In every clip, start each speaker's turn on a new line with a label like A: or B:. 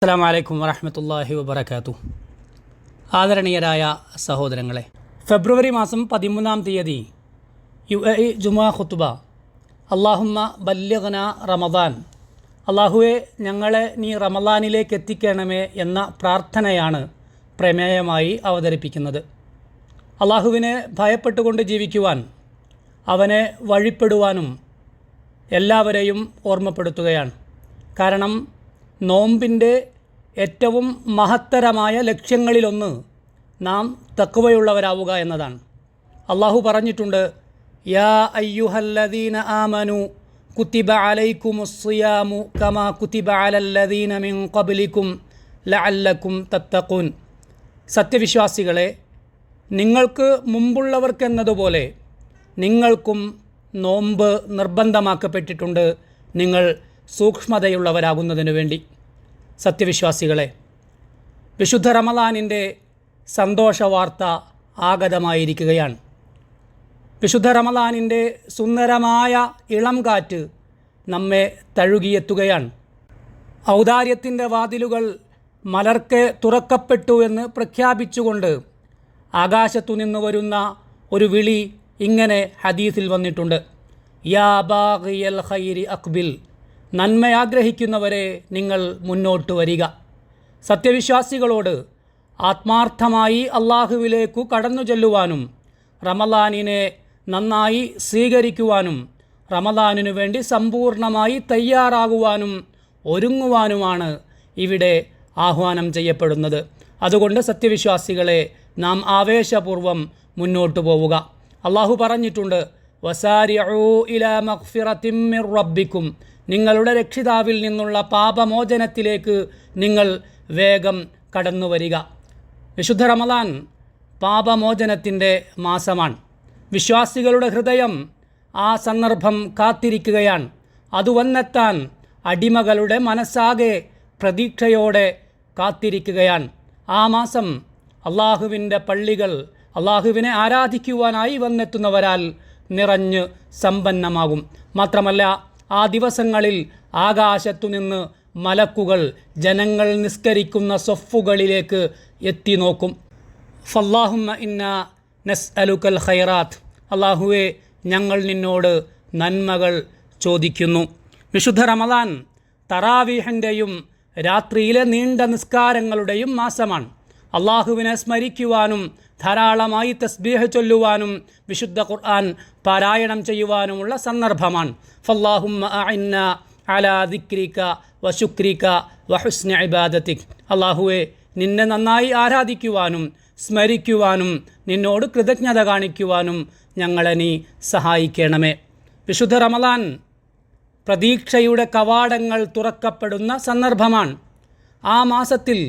A: അസ്സലാമു അലൈക്കും വറഹ്മത്തുള്ളാഹി വബറകാതുഹു. ആദരണീയരായ സഹോദരങ്ങളെ, ഫെബ്രുവരി മാസം 13-ാം തീയതി UAE ജുമുഅ ഖുത്ബ അല്ലാഹുമ്മ ബല്ലിഗ്നാ റമദാൻ, അല്ലാഹുവേ ഞങ്ങളെ നീ റമദാനിലേക്ക് എത്തിക്കണമേ എന്ന പ്രാർത്ഥനയാണ് പ്രമേയമായി അവതരിപ്പിക്കുന്നത്. അല്ലാഹുവിനെ ഭയപ്പെട്ടുകൊണ്ട് ജീവിക്കുവാൻ, അവനെ വഴിപ്പെടുവാനും എല്ലാവരെയും ഓർമ്മപ്പെടുത്തുകയാണ്. കാരണം നോമ്പിൻ്റെ ഏറ്റവും മഹത്തരമായ ലക്ഷ്യങ്ങളിലൊന്ന് നാം തഖ്വയുള്ളവരാവുക എന്നതാണ്. അള്ളാഹു പറഞ്ഞിട്ടുണ്ട്, യാ അയ്യുഹല്ലദീന ആമനു കുതിബ അലൈക്കുമുസ്സിയാമു കമാ കുതിബ അലല്ലദീന മിൻ ഖബ്ലിക്കും ലഅല്ലക്കും തത്തഖൂൻ. സത്യവിശ്വാസികളെ, നിങ്ങൾക്ക് മുമ്പുള്ളവർക്കെന്നതുപോലെ നിങ്ങൾക്കും നോമ്പ് നിർബന്ധമാക്കപ്പെട്ടിട്ടുണ്ട്, നിങ്ങൾ സൂക്ഷ്മതയുള്ളവരാകുന്നതിനു വേണ്ടി. സത്യവിശ്വാസികളെ, വിശുദ്ധ റമദാനിൻ്റെ സന്തോഷവാർത്ത ആഗതമായിരിക്കുകയാണ്. വിശുദ്ധ റമദാനിൻ്റെ സുന്ദരമായ ഇളം കാറ്റ് നമ്മെ തഴുകിയെത്തുകയാണ്. ഔദാര്യത്തിൻ്റെ വാതിലുകൾ മലർക്കെ തുറക്കപ്പെട്ടു എന്ന് പ്രഖ്യാപിച്ചുകൊണ്ട് ആകാശത്തു നിന്ന് വരുന്ന ഒരു വിളി ഇങ്ങനെ ഹദീസിൽ വന്നിട്ടുണ്ട്, യാ ബാഗിയൽ ഖൈരി അഖ്ബിൽ, നന്മയാഗ്രഹിക്കുന്നവരെ നിങ്ങൾ മുന്നോട്ട് വരിക. സത്യവിശ്വാസികളോട് ആത്മാർത്ഥമായി അള്ളാഹുവിലേക്കു കടന്നു ചെല്ലുവാനും റമദാനിനെ നന്നായി സ്വീകരിക്കുവാനും റമദാനിനു വേണ്ടി സമ്പൂർണ്ണമായി തയ്യാറാകുവാനും ഒരുങ്ങുവാനുമാണ് ഇവിടെ ആഹ്വാനം ചെയ്യപ്പെടുന്നത്. അതുകൊണ്ട് സത്യവിശ്വാസികളെ, നാം ആവേശപൂർവം മുന്നോട്ട് പോവുക. അള്ളാഹു പറഞ്ഞിട്ടുണ്ട്, വസാരിഉ ഇലാ മഗ്ഫിറത്തിൻ മിർ റബ്ബിക്കും, നിങ്ങളുടെ രക്ഷിതാവിൽ നിന്നുള്ള പാപമോചനത്തിലേക്ക് നിങ്ങൾ വേഗം കടന്നു വരിക. വിശുദ്ധ റമദാൻ പാപമോചനത്തിൻ്റെ മാസമാണ്. വിശ്വാസികളുടെ ഹൃദയം ആ സന്ദർഭം കാത്തിരിക്കുകയാണ്. അത് വന്നെത്താൻ അടിമകളുടെ മനസ്സാകെ പ്രതീക്ഷയോടെ കാത്തിരിക്കുകയാണ്. ആ മാസം അള്ളാഹുവിൻ്റെ പള്ളികൾ അള്ളാഹുവിനെ ആരാധിക്കുവാനായി വന്നെത്തുന്നവരാൽ നിറഞ്ഞ് സമ്പന്നമാകും. മാത്രമല്ല, ആ ദിവസങ്ങളിൽ ആകാശത്തുനിന്ന് മലക്കുകൾ ജനങ്ങൾ നിസ്കരിക്കുന്ന സൊഫുകളിലേക്ക് എത്തി നോക്കും. ഫല്ലാഹുമ്മ ഇന്നാ നസ്അലുക്കൽ ഖൈറാത്ത്, അല്ലാഹുവേ ഞങ്ങൾ നിന്നോട് നന്മകൾ ചോദിക്കുന്നു. വിശുദ്ധ റമദാൻ തറാവീഹിൻ്റെയും രാത്രിയിലെ നീണ്ട നിസ്കാരങ്ങളുടെയും മാസമാണ്. അള്ളാഹുവിനെ സ്മരിക്കുവാനും ധാരാളമായി തസ്ബീഹ് ചൊല്ലുവാനും വിശുദ്ധ ഖുർആൻ പാരായണം ചെയ്യുവാനുമുള്ള സന്ദർഭമാണ്. ഫല്ലാഹുമ്മ അഇന്നാ അലാ ദിക്രിക വശുക്രിക വഹുസ്നി ഇബാദതിക്, അല്ലാഹുവേ നിന്നെ നന്നായി ആരാധിക്കുവാനും സ്മരിക്കുവാനും നിന്നോട് കൃതജ്ഞത കാണിക്കുവാനും ഞങ്ങളെ നീ സഹായിക്കണമേ. വിശുദ്ധ റമദാൻ പ്രതീക്ഷയുടെ കവാടങ്ങൾ തുറക്കപ്പെടുന്ന സന്ദർഭമാണ്. ആ മാസത്തിൽ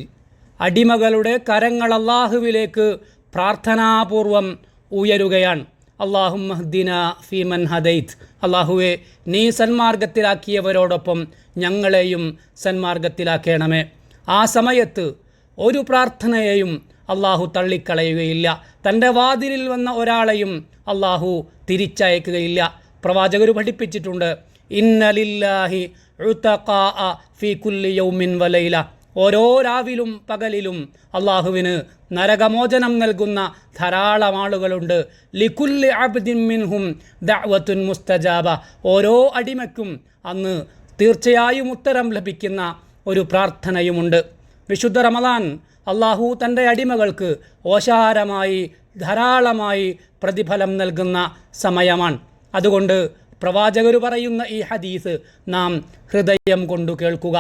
A: അടിമകളുടെ കരങ്ങൾ അല്ലാഹുവിലേക്ക് പ്രാർത്ഥനാപൂർവം ഉയരുകയാണ്. അല്ലാഹുമ്മ ഹ്ദിനാ ഫീമൻ ഹദൈത്, അല്ലാഹുവേ നീ സന്മാർഗത്തിലാക്കിയവരോടൊപ്പം ഞങ്ങളെയും സന്മാർഗത്തിലാക്കണമേ. ആ സമയത്ത് ഒരു പ്രാർത്ഥനയെയും അല്ലാഹു തള്ളിക്കളയുകയില്ല. തൻ്റെ വാതിലിൽ വന്ന ഒരാളെയും അല്ലാഹു തിരിച്ചയക്കുകയില്ല. പ്രവാചകർ പഠിപ്പിച്ചിട്ടുണ്ട്, ഇന്ന ലില്ലാഹി ഉതഖാഅ ഫീ കുല്ലി യൗമിൻ വലൈല, ഓരോ രാവിലും പകലിലും അള്ളാഹുവിന് നരകമോചനം നൽകുന്ന ധാരാളം ആളുകളുണ്ട്. ലികുല്ലി അബ്ദിൻ മിൻഹും ദഅവത്തുൻ മുസ്തജാബ, ഓരോ അടിമയ്ക്കും അന്ന് തീർച്ചയായും ഉത്തരം ലഭിക്കുന്ന ഒരു പ്രാർത്ഥനയുമുണ്ട്. വിശുദ്ധ റമദാൻ അള്ളാഹു തൻ്റെ അടിമകൾക്ക് ഓശാരമായി ധാരാളമായി പ്രതിഫലം നൽകുന്ന സമയമാണ്. അതുകൊണ്ട് പ്രവാചകർ പറയുന്ന ഈ ഹദീസ് നാം ഹൃദയം കൊണ്ടു കേൾക്കുക.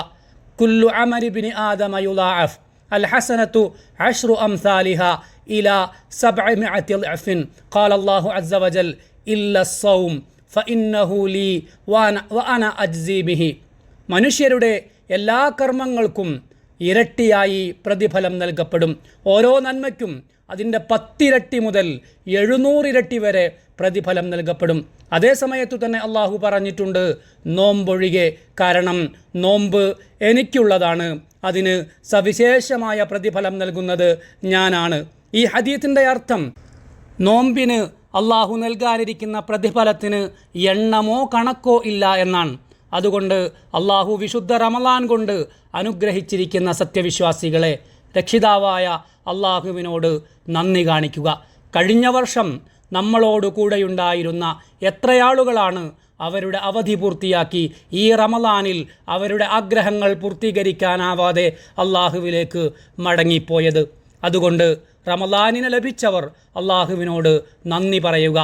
A: കുല്ലു അമലി ബിനി ആദമ യുളാഅഫ് അൽ ഹസനത്തു അശ്റു അംസാലിഹാ ഇലാ 700 ളഅഫിൻ ഖാല അല്ലാഹു അസ്സ വജൽ ഇല്ല സ്സൗം ഫഇന്നഹു ലീ വഅന അജ്സി ബിഹി. മനുഷ്യരുടെ എല്ലാ കർമ്മങ്ങൾക്കും ഇരട്ടിയായി പ്രതിഫലം നൽകപ്പെടും. ഓരോ നന്മയ്ക്കും അതിൻ്റെ 10 ഇരട്ടി മുതൽ 700 ഇരട്ടി വരെ പ്രതിഫലം നൽകപ്പെടും. അതേ സമയത്തു തന്നെ അള്ളാഹു പറഞ്ഞിട്ടുണ്ട്, നോമ്പൊഴികെ, കാരണം നോമ്പ് എനിക്കുള്ളതാണ്, അതിന് സവിശേഷമായ പ്രതിഫലം നൽകുന്നത് ഞാനാണ്. ഈ ഹദീസിൻ്റെ അർത്ഥം, നോമ്പിന് അള്ളാഹു നൽകാനിരിക്കുന്ന പ്രതിഫലത്തിന് എണ്ണമോ കണക്കോ ഇല്ല എന്നാണ്. അതുകൊണ്ട് അള്ളാഹു വിശുദ്ധ റമളാൻ കൊണ്ട് അനുഗ്രഹിച്ചിരിക്കുന്ന സത്യവിശ്വാസികളെ, രക്ഷിതാവായ അള്ളാഹുവിനോട് നന്ദി കാണിക്കുക. കഴിഞ്ഞ വർഷം നമ്മളോട് കൂടെയുണ്ടായിരുന്ന എത്രയാളുകളാണ് അവരുടെ അവധി പൂർത്തിയാക്കി ഈ റമളാനിൽ അവരുടെ ആഗ്രഹങ്ങൾ പൂർത്തീകരിക്കാനാവാതെ അള്ളാഹുവിലേക്ക് മടങ്ങിപ്പോയത്. അതുകൊണ്ട് റമളാനിനെ ലഭിച്ചവർ അള്ളാഹുവിനോട് നന്ദി പറയുക.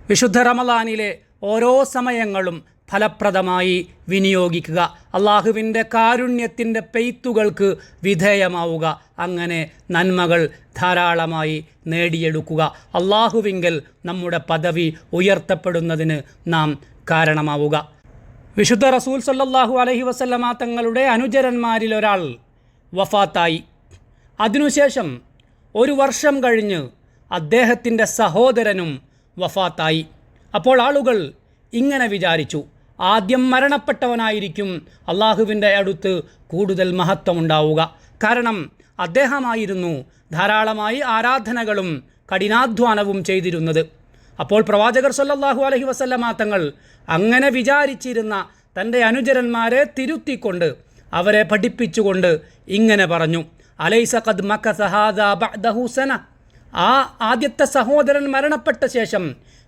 A: വിശുദ്ധ റമളാനിലെ ഓരോ സമയങ്ങളും ഫലപ്രദമായി വിനിയോഗിക്കുക. അള്ളാഹുവിൻ്റെ കാരുണ്യത്തിൻ്റെ പെയ്ത്തുകൾക്ക് വിധേയമാവുക. അങ്ങനെ നന്മകൾ ധാരാളമായി നേടിയെടുക്കുക. അള്ളാഹുവിങ്കൽ നമ്മുടെ പദവി ഉയർത്തപ്പെടുന്നതിന് നാം കാരണമാവുക. വിശുദ്ധ റസൂൽ സല്ലല്ലാഹു അലൈഹി വസല്ലമ തങ്ങളുടെ അനുചരന്മാരിൽ ഒരാൾ വഫാത്തായി. അതിനുശേഷം ഒരു വർഷം കഴിഞ്ഞ് അദ്ദേഹത്തിൻ്റെ സഹോദരനും വഫാത്തായി. അപ്പോൾ ആളുകൾ ഇങ്ങനെ വിചാരിച്ചു, ആദ്യം മരണപ്പെട്ടവനായിരിക്കും അള്ളാഹുവിൻ്റെ അടുത്ത് കൂടുതൽ മഹത്വമുണ്ടാവുക. കാരണം അദ്ദേഹമായിരുന്നു ധാരാളമായി ആരാധനകളും കഠിനാധ്വാനവും ചെയ്തിരുന്നത്. അപ്പോൾ പ്രവാചകർ സല്ലല്ലാഹു അലൈഹി വസല്ലമ തങ്ങൾ അങ്ങനെ വിചാരിച്ചിരുന്ന തൻ്റെ അനുചരന്മാരെ തിരുത്തിക്കൊണ്ട് അവരെ പഠിപ്പിച്ചുകൊണ്ട് ഇങ്ങനെ പറഞ്ഞു, അലൈസ ഖദ് മകസ ഹാദാ ബഅദഹു സന. ആ ആദ്യത്തെ സഹോദരൻ മരണപ്പെട്ട ശേഷം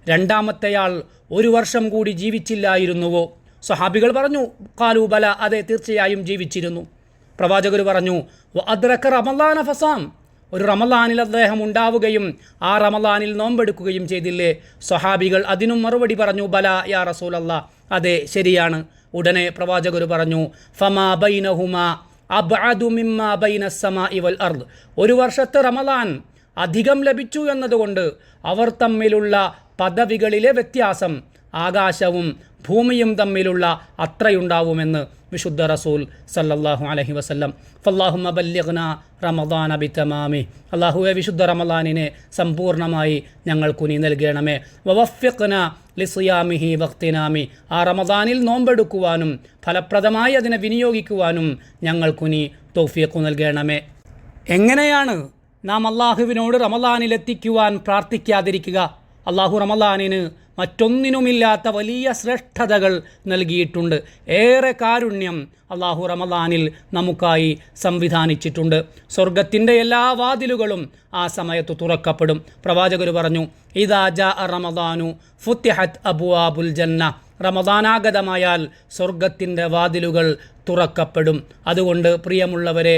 A: രണ്ടാമത്തെയാൾ ഒരു വർഷം കൂടി ജീവിച്ചില്ലായിരുന്നുവോ? സ്വഹാബികൾ പറഞ്ഞു, ഖാലൂ ബല, അതെ തീർച്ചയായും ജീവിച്ചിരുന്നു. പ്രവാചകർ പറഞ്ഞു, വ അദ്റക റമളാന ഫസാം, ഒരു റമളാനിൽ അദ്ദേഹം ഉണ്ടാവുകയും ആ റമളാനിൽ നോമ്പെടുക്കുകയും ചെയ്തില്ലേ? സ്വഹാബികൾ അതിനും മറുപടി പറഞ്ഞു, ബല യാ റസൂലല്ലാ, അതെ ശരിയാണ്. ഉടനെ പ്രവാചകർ പറഞ്ഞു, ഫമാ ബൈനഹുമാ അബ്അദു മിമ്മാ ബൈന സ്സമാഇ വൽ അർദ്. ഒരു വർഷത്തെ റമളാൻ അധികം ലഭിച്ചു എന്നതുകൊണ്ട് അവർ തമ്മിലുള്ള പദവികളിലെ വ്യത്യാസം ആകാശവും ഭൂമിയും തമ്മിലുള്ള അത്രയുണ്ടാവുമെന്ന് വിശുദ്ധ റസൂൽ സല്ലല്ലാഹു അലൈഹി വസല്ലം. ഫല്ലാഹുമ്മ ബല്ലിഗ്നാ റമളാന ബിതമാമി. അല്ലാഹുവേ, വിശുദ്ധ റമളാനിനെ സമ്പൂർണ്ണമായി ഞങ്ങൾക്ക് നീ നൽകണമേ. വവഫിഖ്നാ ലിസിയാമിഹി വഖ്തിനാമി. ആ റമളാനിൽ നോമ്പെടുക്കുവാനും ഫലപ്രദമായി അതിനെ വിനിയോഗിക്കുവാനും ഞങ്ങൾക്ക് നീ തൗഫീഖ് നൽകണമേ. എങ്ങനെയാണ് നാം അള്ളാഹുവിനോട് റമളാനിലെത്തിക്കുവാൻ പ്രാർത്ഥിക്കാതിരിക്കുക? അള്ളാഹു റമളാനിന് മറ്റൊന്നിനുമില്ലാത്ത വലിയ ശ്രേഷ്ഠതകൾ നൽകിയിട്ടുണ്ട്. ഏറെ കാരുണ്യം അള്ളാഹു റമളാനിൽ നമുക്കായി സംവിധാനിച്ചിട്ടുണ്ട്. സ്വർഗത്തിൻ്റെ എല്ലാ വാതിലുകളും ആ സമയത്ത് തുറക്കപ്പെടും. പ്രവാചകർ പറഞ്ഞു, ഇദാ ജാഅ റമളാനു ഫുത്തിഹത് അബ്വാബുൽ ജന്ന. റമളാനാഗതമായാൽ സ്വർഗത്തിൻ്റെ വാതിലുകൾ തുറക്കപ്പെടും. അതുകൊണ്ട് പ്രിയമുള്ളവരെ,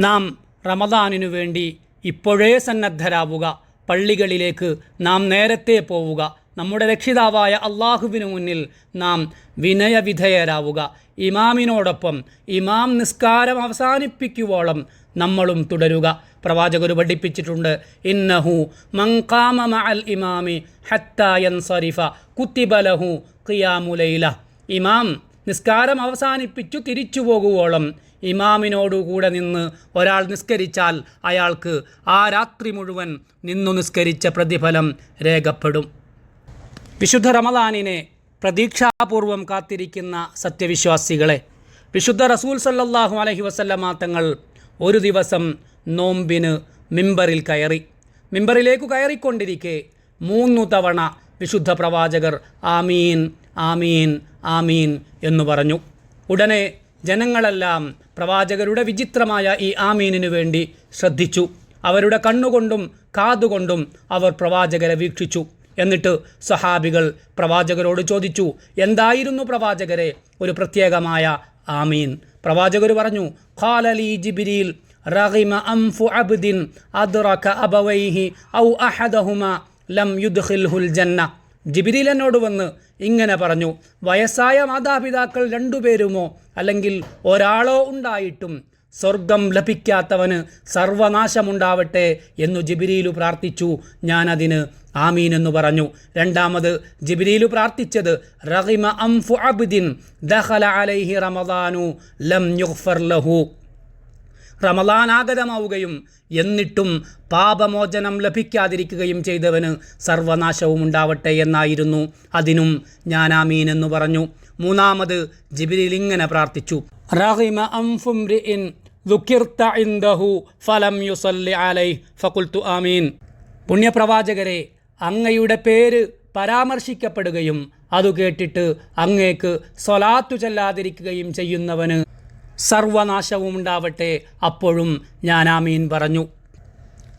A: നാം റമളാനിനു വേണ്ടി ഇപ്പോഴേ സന്നദ്ധരാവുക. പള്ളികളിലേക്ക് നാം നേരത്തെ പോവുക. നമ്മുടെ രക്ഷിതാവായ അള്ളാഹുവിനു മുന്നിൽ നാം വിനയവിധേയരാവുക. ഇമാമിനോടൊപ്പം ഇമാം നിസ്കാരം അവസാനിപ്പിക്കുവോളം നമ്മളും തുടരുക. പ്രവാചകർ പഠിപ്പിച്ചിട്ടുണ്ട്, ഇന്നഹു മൻ ഖാമ മഅൽ ഇമാമി ഹത്താ യൻസരിഫ കുതിബ ലഹു ഖിയാമു ലൈല. ഇമാം നിസ്കാരം അവസാനിപ്പിച്ചു തിരിച്ചു പോകുവോളം ഇമാമിനോടുകൂടെ നിന്ന് ഒരാൾ നിസ്കരിച്ചാൽ അയാൾക്ക് ആ രാത്രി മുഴുവൻ നിന്നു നിസ്കരിച്ച പ്രതിഫലം രേഖപ്പെടും. വിശുദ്ധ റമളാനിനെ പ്രതീക്ഷാപൂർവം കാത്തിരിക്കുന്ന സത്യവിശ്വാസികളെ, വിശുദ്ധ റസൂൽ സല്ലല്ലാഹു അലൈഹി വസല്ലമ തങ്ങൾ ഒരു ദിവസം നോമ്പിന് മിമ്പറിൽ കയറി. മിമ്പറിലേക്ക് കയറിക്കൊണ്ടിരിക്കെ 3 തവണ വിശുദ്ധ പ്രവാചകർ ആമീൻ ആമീൻ ആമീൻ എന്ന് പറഞ്ഞു. ഉടനെ ജനങ്ങളെല്ലാം പ്രവാചകരുടെ വിചിത്രമായ ഈ ആമീനിനു വേണ്ടി ശ്രദ്ധിച്ചു. അവരുടെ കണ്ണുകൊണ്ടും കാതുകൊണ്ടും അവർ പ്രവാചകരെ വീക്ഷിച്ചു. എന്നിട്ട് സഹാബികൾ പ്രവാചകരോട് ചോദിച്ചു, എന്തായിരുന്നു പ്രവാചകരെ ഒരു പ്രത്യേകമായ ആമീൻ? പ്രവാചകർ പറഞ്ഞു, ഖാല ലീ ജിബ്രീൽ റഗിമ അൻഫു അബ്ദിൻ അദ്റക അബവൈഹി ഔ അഹദഹുമാ ലം യുദ്ഖിൽഹുൽ ജന്ന. ജിബ്രീൽ എന്നോട് വന്ന് ഇങ്ങനെ പറഞ്ഞു, വയസ്സായ മാതാപിതാക്കൾ 2 പേരുമോ അല്ലെങ്കിൽ ഒരാളോ ഉണ്ടായിട്ടും സ്വർഗം ലഭിക്കാത്തവന് സർവനാശമുണ്ടാവട്ടെ എന്നു ജിബ്രീലു പ്രാർത്ഥിച്ചു. ഞാനതിന് ആമീൻ എന്ന് പറഞ്ഞു. രണ്ടാമത് ജിബ്രീലു പ്രാർത്ഥിച്ചത്, റഗിമ അൻഫു അബ്ദിൻ ദഖല അലൈഹി റമളാനു ലം യുഗ്ഫർ ലഹു. റമളാൻ ആഗതമാവുകയും എന്നിട്ടും പാപമോചനം ലഭിക്കാതിരിക്കുകയും ചെയ്തവന് സർവനാശവും ഉണ്ടാവട്ടെ എന്നായിരുന്നു. അതിനും ഞാൻ ആമീൻ എന്ന് പറഞ്ഞു. മൂന്നാമത് ജിബ്രീൽ ഇങ്ങനെ പ്രാർത്ഥിച്ചു, റഗിമ അൻഫു ഇംറിഇൻ ദുകിർത ഇൻദഹു ഫലം യുസല്ലി അലൈഹി ഫഖുൽതു ആമീൻ. പുണ്യപ്രവാചകരെ, അങ്ങയുടെ പേര് പരാമർശിക്കപ്പെടുകയും അതു കേട്ടിട്ട് അങ്ങേക്ക് സ്വലാത്തു ചൊല്ലാതിരിക്കുകയും ചെയ്യുന്നവന് സർവനാശവും ഉണ്ടാവട്ടെ. അപ്പോഴും ഞാൻ ആമീൻ പറഞ്ഞു.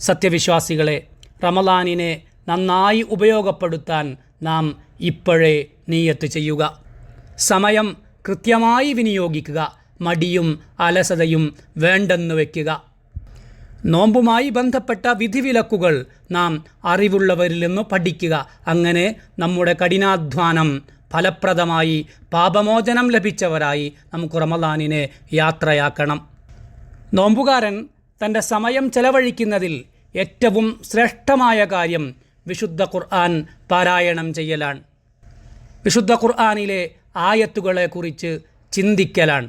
A: സത്യവിശ്വാസികളെ, റമളാനിനെ നന്നായി ഉപയോഗപ്പെടുത്താൻ നാം ഇപ്പോഴേ നിയ്യത്ത് ചെയ്യുക. സമയം കൃത്യമായി വിനിയോഗിക്കുക. മടിയും അലസതയും വേണ്ടെന്ന് വയ്ക്കുക. നോമ്പുമായി ബന്ധപ്പെട്ട വിധിവിലക്കുകൾ നാം അറിവുള്ളവരിൽ നിന്ന് പഠിക്കുക. അങ്ങനെ നമ്മുടെ കഠിനാധ്വാനം ഫലപ്രദമായി പാപമോചനം ലഭിച്ചവരായി നമുക്ക് റമളാനിനെ യാത്രയാക്കണം. നോമ്പുകാരൻ തൻ്റെ സമയം ചെലവഴിക്കുന്നതിൽ ഏറ്റവും ശ്രേഷ്ഠമായ കാര്യം വിശുദ്ധ ഖുർആൻ പാരായണം ചെയ്യലാണ്. വിശുദ്ധ ഖുർആനിലെ ആയത്തുകളെക്കുറിച്ച് ചിന്തിക്കലാണ്.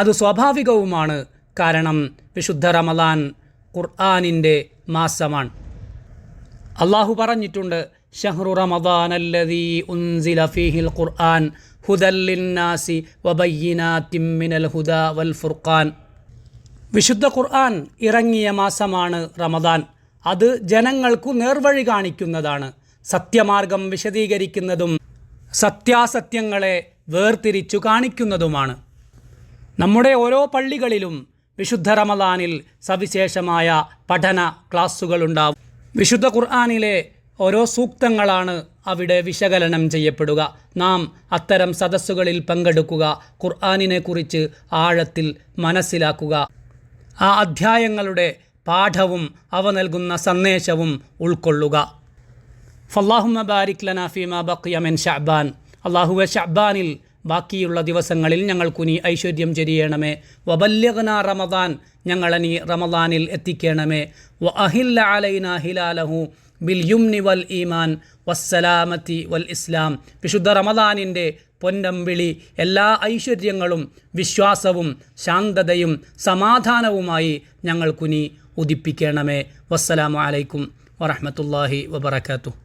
A: അത് സ്വാഭാവികവുമാണ്. കാരണം വിശുദ്ധ റമളാൻ ഖുർആനിൻ്റെ മാസമാണ്. അള്ളാഹു പറഞ്ഞിട്ടുണ്ട്, ഷഹ്റു റമളാനല്ലദീ ഉൻസില ഫീഹിൽ ഖുർആൻ ഹുദൽ ലിന്നാസി വബയ്യിനാത്തിൻ മിനൽ ഹുദാ വൽ ഫുർഖാൻ. വിശുദ്ധ ഖുർആൻ ഇറങ്ങിയ മാസമാണ് റമളാൻ. അത് ജനങ്ങൾക്കു നേർവഴി കാണിക്കുന്നതാണ്, സത്യമാർഗം വിശദീകരിക്കുന്നതും സത്യാസത്യങ്ങളെ വേർതിരിച്ചു കാണിക്കുന്നതുമാണ്. നമ്മുടെ ഓരോ പള്ളികളിലും വിശുദ്ധ റമളാനിൽ സവിശേഷമായ പഠന ക്ലാസ്സുകളുണ്ടാവും. വിശുദ്ധ ഖുർആനിലെ ഓരോ സൂക്തങ്ങളാണ് അവിടെ വിശകലനം ചെയ്യപ്പെടുക. നാം അത്തരം സദസ്സുകളിൽ പങ്കെടുക്കുക, ഖുർആനിനെക്കുറിച്ച് ആഴത്തിൽ മനസ്സിലാക്കുക, ആ അധ്യായങ്ങളുടെ പാഠവും അവ നൽകുന്ന സന്ദേശവും ഉൾക്കൊള്ളുക. ഫല്ലാഹുമ്മ ബാരിക് ലനാ ഫീമാ ബഖിയ മിൻ ശഅബാൻ. അല്ലാഹുവേ, ശഅബാനിൽ ബാക്കിയുള്ള ദിവസങ്ങളിൽ ഞങ്ങൾക്കു നീ ഐശ്വര്യം ചൊരിയണമേ. വബല്ലിഗ്നാ റമളാൻ, ഞങ്ങളെ നീ റമളാനിൽ എത്തിക്കണമേ. വഅഹില്ല അലൈനാ ഹിലാലഹു ബിൽ യുംനി വൽ ഈമാൻ വസ്സലാമത്തി വൽ ഇസ്ലാം. വിശുദ്ധ റമളാനിൻ്റെ പൊന്നമ്പിളി എല്ലാ ഐശ്വര്യങ്ങളും വിശ്വാസവും ശാന്തതയും സമാധാനവുമായി ഞങ്ങൾക്കു നീ ഉദിപ്പിക്കണമേ. വസ്സലാമു അലൈക്കും വറഹ്മത്തുള്ളാഹി വബറകാതുഹു.